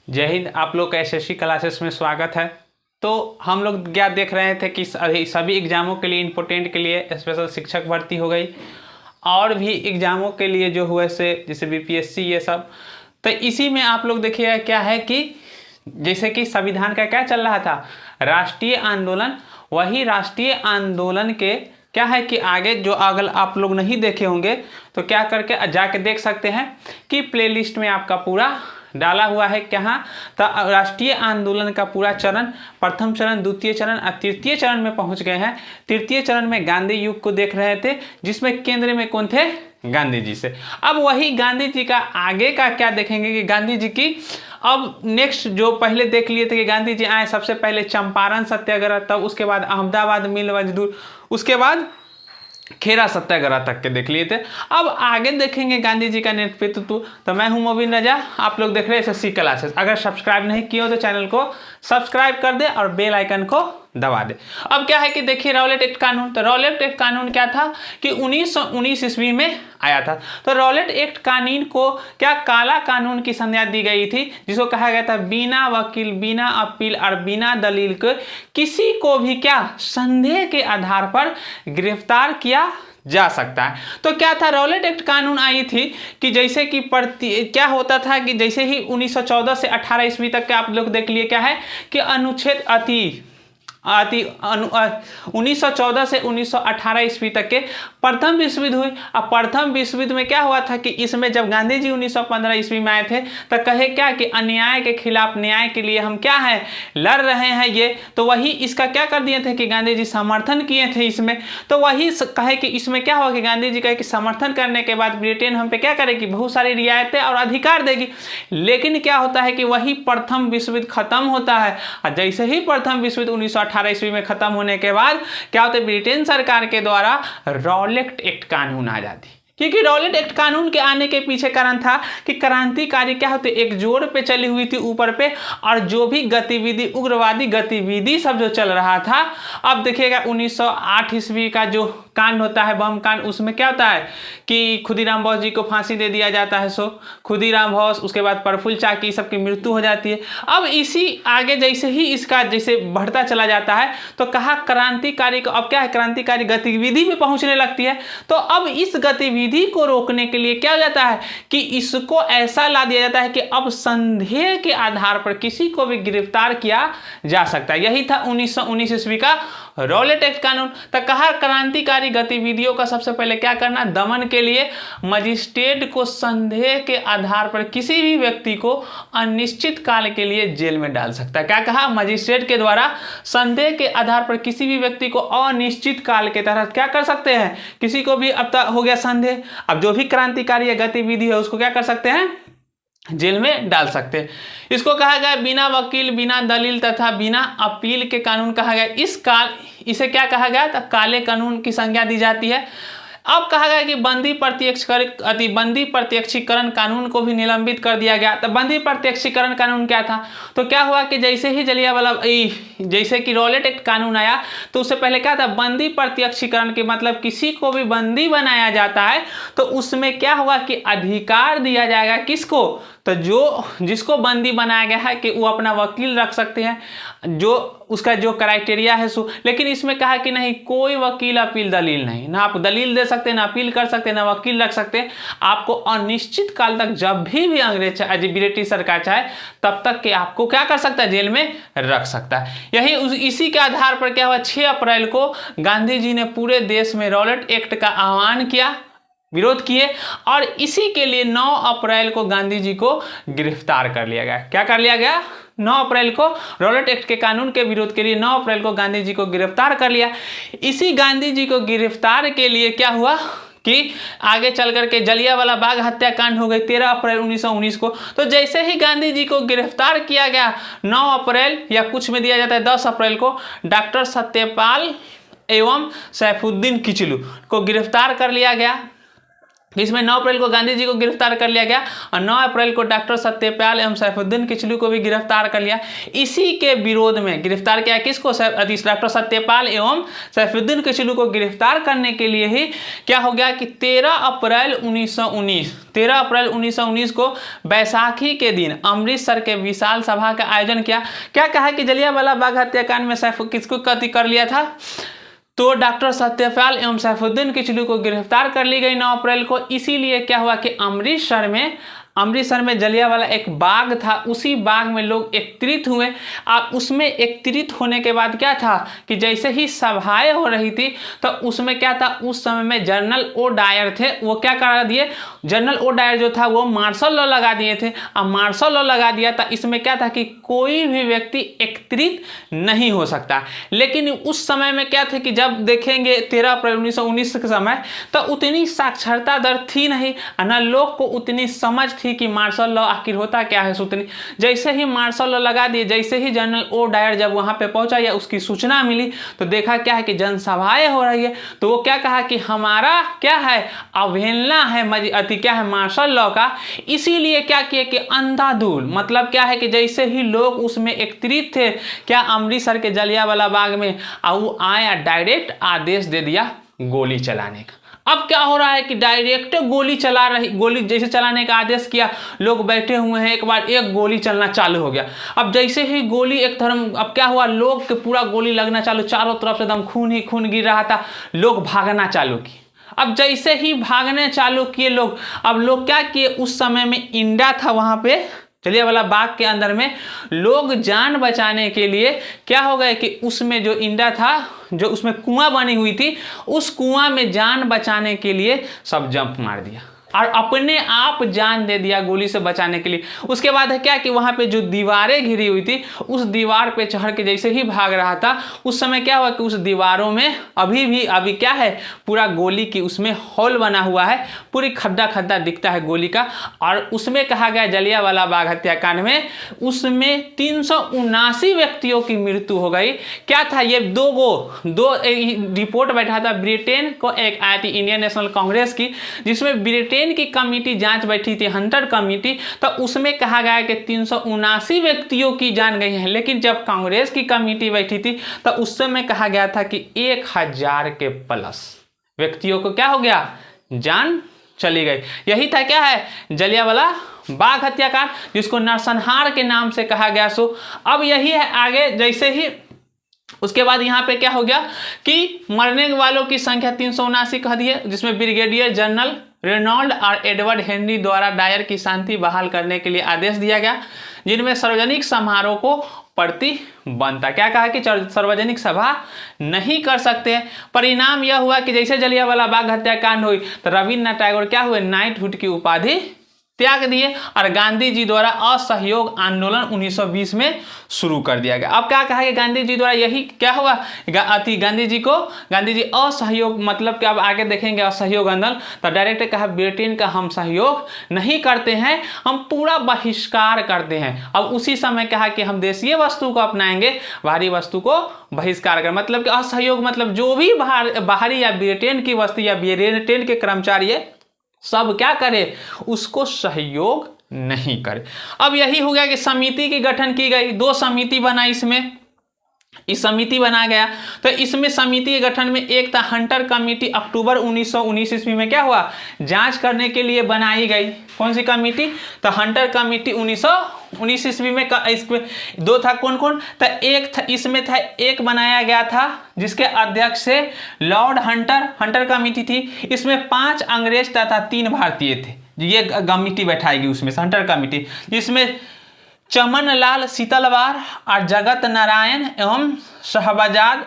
जय हिंद। आप लोग का एसएससी क्लासेस में स्वागत है। तो हम लोग क्या देख रहे थे कि सभी एग्जामों के लिए इम्पोर्टेंट के लिए स्पेशल शिक्षक भर्ती हो गई और भी एग्जामों के लिए जो हुए से जैसे बीपीएससी ये सब। तो इसी में आप लोग देखिए क्या है कि जैसे कि संविधान का क्या चल रहा था, राष्ट्रीय आंदोलन। वही राष्ट्रीय आंदोलन के क्या है कि आगे जो अगर आप लोग नहीं देखे होंगे तो क्या करके जाके देख सकते हैं कि प्लेलिस्ट में आपका पूरा डाला हुआ है। कहाँ तो राष्ट्रीय आंदोलन का पूरा चरण, प्रथम चरण, द्वितीय चरण और तृतीय चरण में पहुंच गए हैं। तृतीय चरण में गांधी युग को देख रहे थे जिसमें केंद्र में कौन थे, गांधी जी से। अब वही गांधी जी का आगे का क्या देखेंगे कि गांधी जी की अब नेक्स्ट जो पहले देख लिए थे कि गांधी जी आए सबसे पहले चंपारण सत्याग्रह, तब उसके बाद अहमदाबाद मिल मजदूर, उसके बाद खेरा सत्याग्रह तक के देख लिए थे। अब आगे देखेंगे गांधी जी का नेतृत्व। तो मैं हूं मोबिन रजा, आप लोग देख रहे हैं एसएससी क्लासेस। अगर सब्सक्राइब नहीं किए हो तो चैनल को सब्सक्राइब कर दे और बेल आइकन को दबा दे। अब क्या है कि देखिए रॉलेट एक्ट कानून। तो रॉलेट एक्ट कानून क्या था कि 1919 ईस्वी में आया था। तो रॉलेट एक्ट कानून को क्या काला कानून की संज्ञा दी गई थी, जिसको कहा गया था बिना वकील, बिना अपील और बिना दलील के किसी को भी क्या संदेह के आधार पर गिरफ्तार किया जा सकता है। तो क्या था, रॉलेट एक्ट कानून आई थी कि जैसे कि क्या होता था कि जैसे ही 1914 से 18 ईस्वी तक के आप लोग देख लिए क्या है कि अनुच्छेद 1914 से 1918 ईस्वी तक के प्रथम विश्व युद्ध हुई। अब प्रथम विश्व युद्ध में क्या हुआ था कि इसमें जब गांधी जी 1915 ईस्वी में आए थे तो कहे क्या कि अन्याय के खिलाफ न्याय के लिए हम क्या है लड़ रहे हैं ये। तो वही इसका क्या कर दिए थे कि गांधी जी समर्थन किए थे इसमें। तो वही कहे कि इसमें क्या हुआ कि गांधी जी कहे कि समर्थन करने के बाद ब्रिटेन हम पे क्या करेगी, बहुत सारी रियायतें और अधिकार देगी। लेकिन क्या होता है कि वही प्रथम विश्व युद्ध खत्म होता है और जैसे ही प्रथम विश्व युद्ध 1918 ईस्वी में खत्म होने के बाद क्या होता है, ब्रिटेन सरकार के द्वारा रॉलेट एक्ट कानून आ जाती। क्योंकि रॉलेट एक्ट कानून के आने के पीछे कारण था कि क्रांतिकारी क्या होते एक जोड़ पे चली हुई थी ऊपर पे, और जो भी गतिविधि उग्रवादी गतिविधि सब जो चल रहा था। अब देखिएगा 1908 ईस्वी का जो कांड होता है, बम कांड, उसमें क्या होता है कि खुदीराम बोस जी को फांसी दे दिया जाता है। सो खुदीराम बोस, उसके बाद प्रफुल्ल चाकी, सबकी मृत्यु हो जाती है। अब इसी आगे जैसे ही इसका जैसे बढ़ता चला जाता है तो कहा क्रांतिकारी को अब क्या है, क्रांतिकारी गतिविधि में पहुंचने लगती है। तो अब इस गतिविधि को रोकने के लिए क्या हो जाता है कि इसको ऐसा ला दिया जाता है कि अब संदेह के आधार पर किसी को भी गिरफ्तार किया जा सकता है। यही था 1919 ईस्वी का रॉलेट एक्ट कानून। तो कहा क्रांतिकारी गतिविधियों का सबसे पहले क्या करना, दमन के लिए मजिस्ट्रेट को संदेह के आधार पर किसी भी व्यक्ति को अनिश्चित काल के लिए जेल में डाल सकता है। क्या कहा, मजिस्ट्रेट के द्वारा संदेह के आधार पर किसी भी व्यक्ति को अनिश्चित काल के तहत क्या कर सकते हैं, किसी को भी अब तक हो गया संदेह, अब जो भी क्रांतिकारी गतिविधि है उसको क्या कर सकते हैं, जेल में डाल सकते हैं। इसको कहा गया बिना वकील, बिना दलील तथा बिना अपील के कानून कहा गया। इसे क्या कहा गया, तो काले कानून की संज्ञा दी जाती है। अब कहा गया कि बंदी प्रत्यक्षीकरण कानून को भी निलंबित कर दिया गया। तो बंदी प्रत्यक्षीकरण कानून क्या था, तो क्या हुआ कि जैसे ही जैसे कि रॉलेट एक्ट कानून आया तो उससे पहले क्या था, बंदी प्रत्यक्षीकरण के मतलब किसी को भी बंदी बनाया जाता है तो उसमें क्या हुआ कि अधिकार दिया जाएगा किसको, तो जिसको बंदी बनाया गया है कि वो अपना वकील रख सकते हैं, जो उसका जो क्राइटेरिया है सो। लेकिन इसमें कहा कि नहीं, कोई वकील अपील दलील नहीं, ना आप दलील दे सकते, ना अपील कर सकते, ना वकील रख सकते। आपको अनिश्चित काल तक जब भी अंग्रेज ब्रिटिश सरकार चाहे तब तक के आपको क्या कर सकता है, जेल में रख सकता है। इसी के आधार पर क्या हुआ, 6 अप्रैल को गांधी जी ने पूरे देश में रॉलेट एक्ट का आह्वान किया, विरोध किए, और इसी के लिए 9 अप्रैल को गांधी जी को गिरफ्तार कर लिया गया। क्या कर लिया गया, 9 अप्रैल को रॉलेट एक्ट के कानून के विरोध के लिए 9 अप्रैल को गांधी जी को गिरफ्तार कर लिया। इसी गांधी जी को गिरफ्तार के लिए क्या हुआ कि आगे चल करके जलियांवाला बाग हत्याकांड हो गई 13 अप्रैल 1919 को। तो जैसे ही गांधी जी को गिरफ्तार किया गया 9 अप्रैल या कुछ में दिया जाता है 10 अप्रैल को, डॉक्टर सत्यपाल एवं सैफुद्दीन किचलू को गिरफ्तार कर लिया गया। इसमें 9 अप्रैल को गांधी जी को गिरफ्तार कर लिया गया और 9 अप्रैल को डॉक्टर सत्यपाल एवं सैफुद्दीन किचलू को भी गिरफ्तार कर लिया। इसी के विरोध में गिरफ्तार किया किसको? डॉक्टर सत्यपाल एवं सैफुद्दीन किचलू को गिरफ्तार करने के लिए ही क्या हो गया कि 13 अप्रैल 1919 को बैसाखी के दिन अमृतसर के विशाल सभा का आयोजन किया। क्या कहा कि जलियांवाला बाग हत्याकांड में किसको कत्ल कर लिया था? तो डॉक्टर सत्यपाल एवं सैफुद्दीन किचलू को गिरफ्तार कर ली गई 9 अप्रैल को। इसीलिए क्या हुआ कि अमृतसर में जलियांवाला एक बाग था, उसी बाग में लोग एकत्रित हुए। अब उसमें एकत्रित होने के बाद क्या था कि जैसे ही सभाएं हो रही थी तो उसमें क्या था, उस समय में जनरल ओ डायर थे, वो क्या करा दिए, जनरल ओ डायर जो था वो मार्शल लॉ लगा दिए थे। अब मार्शल लॉ लगा दिया था, इसमें क्या था कि कोई भी व्यक्ति एकत्रित नहीं हो सकता। लेकिन उस समय में क्या थे कि जब देखेंगे 13 अप्रैल 1919 के समय तो उतनी साक्षरता दर थी नहीं, न लोग को उतनी समझ थी कि मार्शल लॉ आखिर होता क्या है। सुतनी जैसे ही मार्शल लॉ लगा दिए, जैसे ही जनरल ओ डायर जब वहां पे पहुंचा या उसकी सूचना मिली तो देखा क्या है कि जनसभाएं हो रही है, तो वो क्या कहा कि हमारा क्या है, अवहेलना है अति क्या है मार्शल लॉ का। इसीलिए क्या किए कि अंधाधुंध, मतलब क्या है कि जैसे ही लोग उसमें एकत्रित थे क्या अमृतसर के जलियांवाला बाग में, वो आया डायरेक्ट आदेश दे दिया गोली चलाने का। अब क्या हो रहा है कि डायरेक्ट गोली जैसे चलाने का आदेश किया, लोग बैठे हुए हैं, एक बार एक गोली चलना चालू हो गया। अब जैसे ही गोली अब क्या हुआ, लोग के पूरा गोली लगना चालू, चारों तरफ से एकदम खून ही खून गिर रहा था, लोग भागना चालू किए। अब जैसे ही भागने चालू किए लोग, अब लोग क्या किए, उस समय में इंडा था वहां पे जलियांवाला बाग के अंदर में, लोग जान बचाने के लिए क्या हो गए कि उसमें जो इंडा था, जो उसमें कुआं बनी हुई थी, उस कुआं में जान बचाने के लिए सब जंप मार दिया और अपने आप जान दे दिया गोली से बचाने के लिए। उसके बाद है क्या कि वहां पे जो दीवारें घिरी हुई थी, उस दीवार पे चढ़ के जैसे ही भाग रहा था, उस समय क्या हुआ कि उस दीवारों में अभी क्या है, पूरा गोली की उसमें होल बना हुआ है, पूरी खड्डा दिखता है गोली का। और उसमें कहा गया जलियांवाला बाग हत्याकांड में उसमें 379 व्यक्तियों की मृत्यु हो गई। क्या था ये, दो रिपोर्ट बैठा था ब्रिटेन को, एक आई थी इंडियन नेशनल कांग्रेस की, जिसमें ब्रिटेन की कमेटी जांच बैठी थी, हंटर कमेटी, तो उसमें कहा गया कि 379 व्यक्तियों की जान गई है। लेकिन जब कांग्रेस की कमेटी बैठी थी तो उस समय कहा गया था कि 1000 के प्लस व्यक्तियों को क्या हो गया, जान चली गई। यही था क्या है जलियांवाला बाग हत्याकांड, जिसको नरसंहार के नाम से कहा गया। सो अब यही है आगे, जैसे ही उसके बाद यहाँ पे क्या हो गया कि मरने वालों की संख्या 379 कह दी है, जिसमें ब्रिगेडियर जनरल रेनॉल्ड और एडवर्ड हेनरी द्वारा डायर की शांति बहाल करने के लिए आदेश दिया गया, जिनमें सार्वजनिक समारोह को प्रतिबंध था। क्या कहा कि सार्वजनिक सभा नहीं कर सकते। परिणाम यह हुआ कि जैसे जलियांवाला बाग हत्याकांड हुई तो रविन्द्रनाथ टैगोर क्या हुए, नाइटहुड की उपाधि त्याग दिए और गांधी जी द्वारा असहयोग आंदोलन 1920 में शुरू कर दिया गया। अब क्या कहा कि गांधी जी द्वारा यही क्या हुआ, गांधी जी असहयोग, मतलब कि अब आगे देखेंगे असहयोग आंदोलन, तो डायरेक्ट कहा ब्रिटेन का हम सहयोग नहीं करते हैं, हम पूरा बहिष्कार करते हैं। अब उसी समय कहा कि हम देशीय वस्तु को अपनाएंगे, बाहरी वस्तु को बहिष्कार कर, मतलब कि असहयोग, मतलब जो भी बाहरी या ब्रिटेन की वस्तु या ब्रिटेन के कर्मचारी है सब क्या करे, उसको सहयोग नहीं करे। अब यही हो गया कि समिति की गठन की गई, 2 समिति बना, इसमें इस समिति बना गया। तो इसमें समिति के गठन में एक था हंटर कमेटी, अक्टूबर 1919 ईस्वी में क्या हुआ, जांच करने के लिए बनाई गई। कौन सी कमेटी, तो हंटर कमेटी 1919 ईस्वी में। इसमें 2 था, कौन कौन, तो एक था, इसमें था एक बनाया गया था जिसके अध्यक्ष से लॉर्ड हंटर कमेटी थी। इसमें 5 अंग्रेज तथा 3 भारतीय थे, ये कमेटी बैठाएगी उसमें से हंटर कमेटी, जिसमें चमनलाल सीतलवार और जगत नारायण एवं शहबाजाद,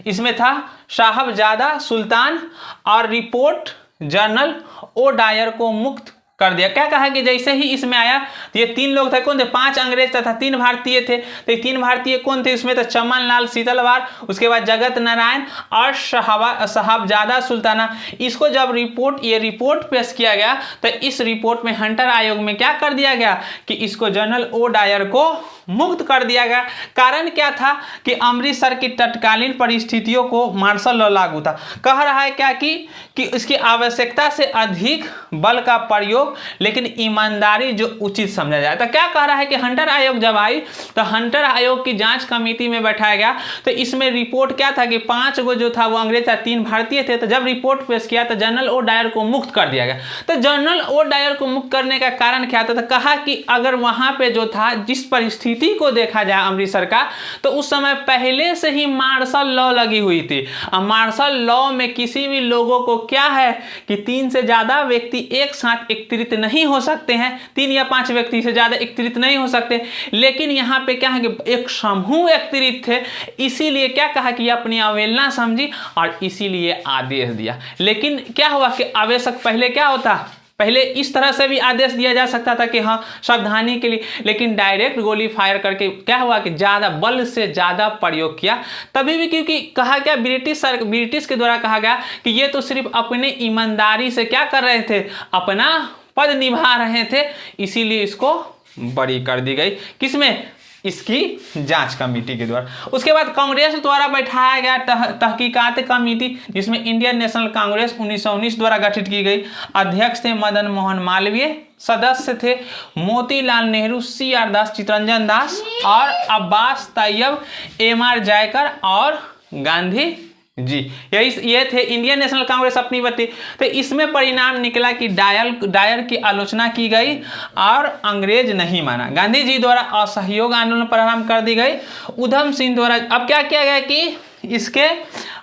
इसमें था साहबजादा सुल्तान, और रिपोर्ट जनरल ओ डायर को मुक्त कर दिया। क्या कहा कि जैसे ही इसमें आया तो ये 3 लोग थे, कौन थे, 5 अंग्रेज तथा 3 भारतीय थे। तो ये 3 भारतीय कौन थे, इसमें तो चमनलाल सीतलवार, उसके बाद जगत नारायण और साहबजादा सुल्ताना। इसको जब ये रिपोर्ट पेश किया गया तो इस रिपोर्ट में हंटर आयोग में क्या कर दिया गया कि इसको जनरल ओ डायर को मुक्त कर दिया गया। कारण क्या था कि अमृतसर की तत्कालीन परिस्थितियों को मार्शल लॉ लागू था। कह रहा है क्या कि इसकी आवश्यकता से अधिक बल का प्रयोग लेकिन ईमानदारी जो उचित समझा जाए। तो क्या कह रहा है कि हंटर आयोग जब आई तो हंटर आयोग की जांच कमेटी में बैठाया गया। तो इसमें रिपोर्ट क्या था कि 5 गो जो था वो अंग्रेज था, 3 भारतीय थे। तो जब रिपोर्ट पेश किया तो जनरल ओ डायर को मुक्त कर दिया गया। तो जनरल ओ डायर को मुक्त करने का कारण क्या था? तो कहा कि अगर वहां पे जो था जिस परिस्थिति को देखा जाए अमृतसर का, तो उस समय पहले से ही मार्शल लॉ लगी हुई थी। अब मार्शल लॉ में किसी भी लोगों को क्या है कि 3 से ज्यादा व्यक्ति एक साथ एकत्रित नहीं हो सकते हैं, 3 या 5 व्यक्ति से ज्यादा एकत्रित नहीं हो सकते। लेकिन यहाँ पे क्या है कि एक समूह एकत्रित थे, इसीलिए क्या कहा कि अपनी अवहेलना समझी और इसीलिए आदेश दिया। लेकिन क्या हुआ कि आवश्यक पहले क्या होता, पहले इस तरह से भी आदेश दिया जा सकता था कि हाँ सावधानी के लिए, लेकिन डायरेक्ट गोली फायर करके क्या हुआ कि ज़्यादा बल से ज़्यादा प्रयोग किया। तभी भी क्योंकि कहा गया ब्रिटिश के द्वारा कहा गया कि ये तो सिर्फ अपने ईमानदारी से क्या कर रहे थे, अपना पद निभा रहे थे, इसीलिए इसको बरी कर दी गई। किसमें? इसकी जांच कमेटी के द्वारा। उसके बाद कांग्रेस द्वारा बैठाया गया तहकीकात कमेटी, जिसमें इंडियन नेशनल कांग्रेस 1919 द्वारा गठित की गई। अध्यक्ष थे मदन मोहन मालवीय, सदस्य थे मोतीलाल नेहरू, CR दास, चितरंजन दास और अब्बास तैयब, MR जयकर और गांधी जी। ये थे इंडियन नेशनल कांग्रेस अपनी बत्ती। तो इसमें परिणाम निकला कि डायर की आलोचना की गई और अंग्रेज नहीं माना। गांधी जी द्वारा असहयोग आंदोलन प्रारंभ कर दी गई। उधम सिंह द्वारा अब क्या किया गया कि इसके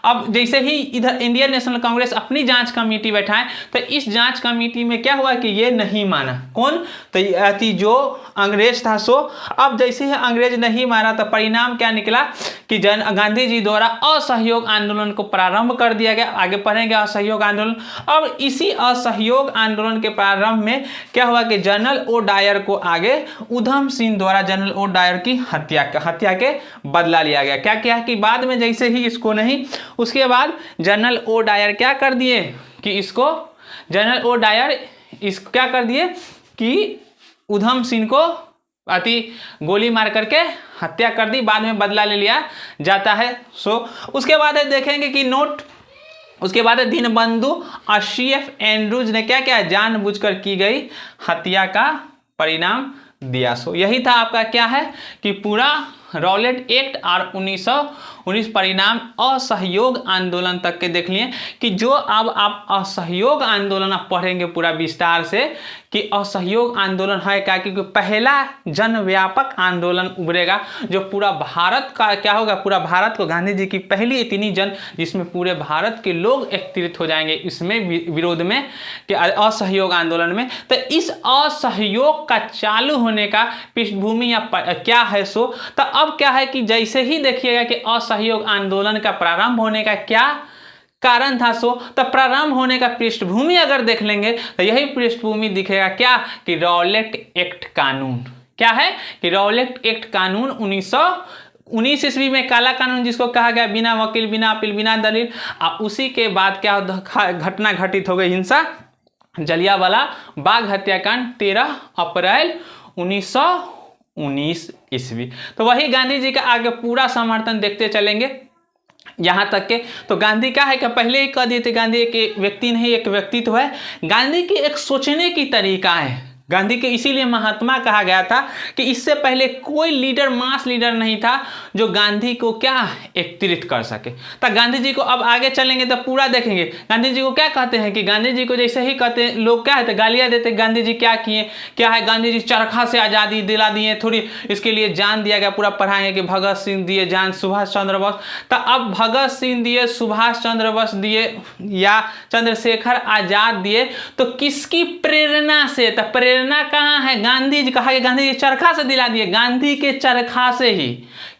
अब जैसे ही इधर इंडियन नेशनल कांग्रेस अपनी जांच कमेटी बैठाए, तो इस जांच कमेटी में क्या हुआ कि ये नहीं माना। कौन? तो जो अंग्रेज था सो। अब जैसे ही अंग्रेज नहीं माना तो परिणाम क्या निकला कि गांधी जी द्वारा असहयोग आंदोलन को प्रारंभ कर दिया गया। आगे पढ़ेंगे असहयोग आंदोलन। अब इसी असहयोग आंदोलन के प्रारंभ में क्या हुआ कि जनरल ओ डायर को आगे उधम सिंह द्वारा जनरल ओ डायर की हत्या के बदला लिया गया। क्या किया कि बाद में जैसे ही इसको नहीं, उसके बाद जनरल ओ डायर क्या कर दिए कि इसको जनरल ओ डायर इसको क्या कर दिए कि उधम सिंह को गोली मार करके हत्या कर दी। बाद में बदला ले लिया जाता है। उसके बाद देखेंगे कि नोट, उसके बाद दीनबंधु और CF एंड्रूज ने क्या किया, जानबूझकर की गई हत्या का परिणाम दिया। यही था आपका क्या है कि पूरा रॉलेट एक्ट और 1919 परिणाम असहयोग आंदोलन तक के देख लिए। कि जो अब आप असहयोग आंदोलन आप पढ़ेंगे पूरा विस्तार से कि असहयोग आंदोलन है क्या, क्योंकि पहला जनव्यापक आंदोलन उभरेगा जो पूरा भारत का क्या होगा, पूरा भारत को गांधी जी की पहली इतनी जिसमें पूरे भारत के लोग एकत्रित हो जाएंगे इसमें विरोध में कि असहयोग आंदोलन में। तो इस असहयोग का चालू होने का पृष्ठभूमि या क्या है सो, तो अब क्या है कि जैसे ही देखिएगा कि असहयोग आंदोलन का प्रारंभ होने का क्या कारण था सो, तो प्रारंभ होने का पृष्ठभूमि अगर देख लेंगे तो यही पृष्ठभूमि दिखेगा क्या कि रॉलेट एक्ट कानून। क्या है कि रॉलेट एक्ट कानून 1919 ईस्वी में काला कानून जिसको कहा गया, बिना वकील, बिना अपील, बिना दलील। उसी के बाद क्या घटना घटित हो गई, हिंसा, जलियांवाला बाग हत्याकांड 13 अप्रैल 1919 ईस्वी। तो वही गांधी जी का आगे पूरा समर्थन देखते चलेंगे यहाँ तक के। तो गांधी क्या है कि पहले ही कह दिए थे, गांधी एक व्यक्ति नहीं, एक व्यक्तित्व है। गांधी की एक सोचने की तरीका है। गांधी के इसीलिए महात्मा कहा गया था कि इससे पहले कोई लीडर, मास लीडर नहीं था जो गांधी को क्या एकत्रित कर सके। तो गांधी जी को अब आगे चलेंगे तो पूरा देखेंगे। गांधी जी को क्या कहते हैं कि गांधी जी को जैसे ही कहते हैं लोग क्या है गालियां देते, गांधी जी क्या किए, क्या है, गांधी जी चरखा से आज़ादी दिला दिए, थोड़ी इसके लिए जान दिया गया। पूरा पढ़ाएंगे कि भगत सिंह दिए जान, सुभाष चंद्र बोस। तो अब भगत सिंह दिए, सुभाष चंद्र बोस दिए या चंद्रशेखर आजाद दिए, तो किसकी प्रेरणा से? तो प्रेरणा कहाँ है? गांधी जी। कहा कि गांधी जी चरखा से दिला दिए, गांधी के चरखा से ही।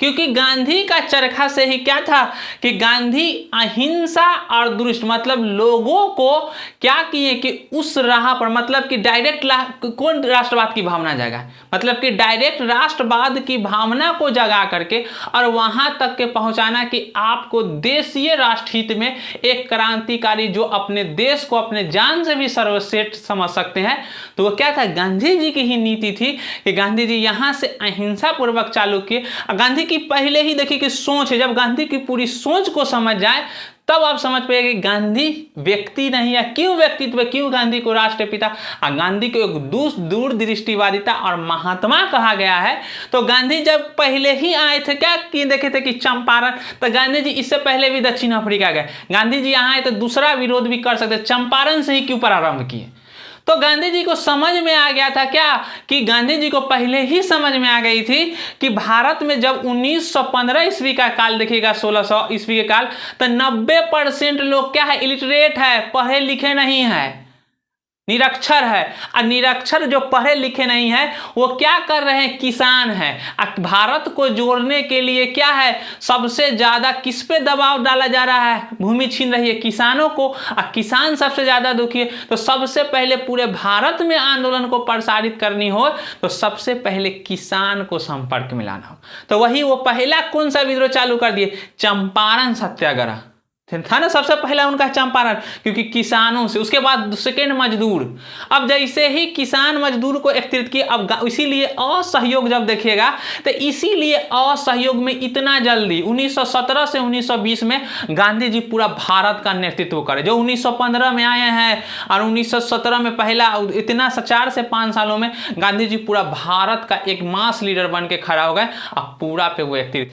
क्योंकि गांधी का चरखा से ही क्या था कि गांधी अहिंसा और दुष्ट मतलब लोगों को क्या किए कि उस राह पर, मतलब कि डायरेक्ट कौन राष्ट्रवाद की भावना जगा, मतलब कि डायरेक्ट राष्ट्रवाद की भावना को जगा करके और वहां तक के पहुंचाना कि आपको देशीय राष्ट्रहित में एक क्रांतिकारी जो अपने देश को अपने जान से भी सर्वश्रेष्ठ समझ सकते हैं, तो वो क्या था, क्या गांधी जी की ही नीति थी कि गांधी जी यहाँ से अहिंसा पूर्वक चालू किए। गांधी की पहले ही देखिए कि सोच है, जब गांधी की पूरी सोच को समझ जाए तब आप समझ पाइए कि गांधी व्यक्ति नहीं है, क्यों व्यक्तित्व, क्यों गांधी को राष्ट्रपिता, गांधी को एक दूरदृष्टिवादिता और महात्मा कहा गया है। तो गांधी जब पहले ही आए थे क्या कि देखे थे कि चंपारण, तो गांधी जी इससे पहले भी दक्षिण अफ्रीका गए, गांधी जी यहाँ आए तो दूसरा विरोध भी कर सकते, चंपारण से ही क्यों प्रारंभ किए। तो गांधी जी को समझ में आ गया था क्या कि गांधी जी को पहले ही समझ में आ गई थी कि भारत में जब 1915 ईस्वी का काल देखिएगा, 1600 ईस्वी के काल, तो 90% लोग क्या है, इलिटरेट है, पढ़े लिखे नहीं है, निरक्षर है। और निरक्षर जो पढ़े लिखे नहीं है वो क्या कर रहे हैं, किसान है। भारत को जोड़ने के लिए क्या है, सबसे ज्यादा किस पे दबाव डाला जा रहा है, भूमि छीन रही है किसानों को, और किसान सबसे ज्यादा दुखी है। तो सबसे पहले पूरे भारत में आंदोलन को प्रसारित करनी हो तो सबसे पहले किसान को संपर्क में लाना हो। तो वही वो पहला कौन सा विद्रोह चालू कर दिए, चंपारण सत्याग्रह था ना, सबसे पहला उनका चंपारण, क्योंकि किसानों से, उसके बाद सेकेंड मजदूर। अब जैसे ही किसान मजदूर को एकत्रित किए, अब इसीलिए असहयोग जब देखिएगा तो इसीलिए असहयोग में इतना जल्दी 1917 से 1920 में गांधी जी पूरा भारत का नेतृत्व करे, जो 1915 में आए हैं और 1917 में पहला इतना 4 से 5 सालों में गांधी जी पूरा भारत का एक मास लीडर बन के खड़ा हो गए और पूरा पे वो एकत्रित